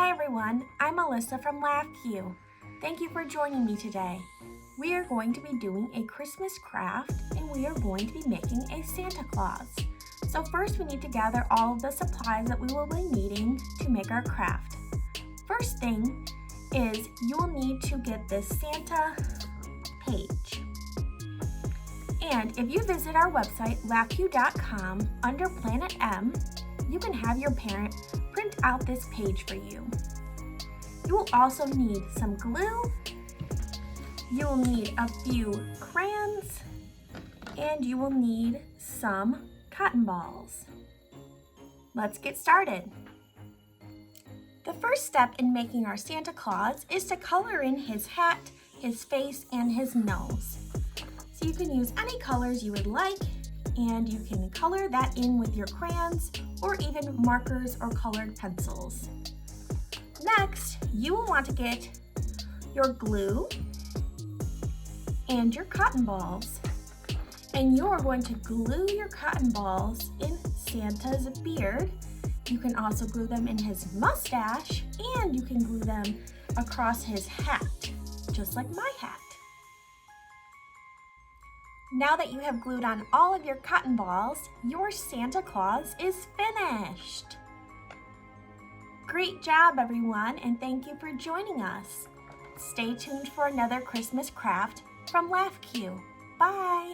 Hi everyone, I'm Alyssa from LaughQ. Thank you for joining me today. We are going to be doing a Christmas craft and we are going to be making a Santa Claus. So first we need to gather all of the supplies that we will be needing to make our craft. First thing is you will need to get this Santa page. And if you visit our website, laughq.com, under Planet M, you can have your parent print out this page for you. You will also need some glue, you will need a few crayons, and you will need some cotton balls. Let's get started. The first step in making our Santa Claus is to color in his hat, his face, and his nose. So you can use any colors you would like, and you can color that in with your crayons or even markers or colored pencils. Next, you will want to get your glue and your cotton balls. And you are going to glue your cotton balls in Santa's beard. You can also glue them in his mustache, and you can glue them across his hat, just like my hat. Now that you have glued on all of your cotton balls, your Santa Claus is finished. Great job, everyone, and thank you for joining us. Stay tuned for another Christmas craft from LaughQ. Bye!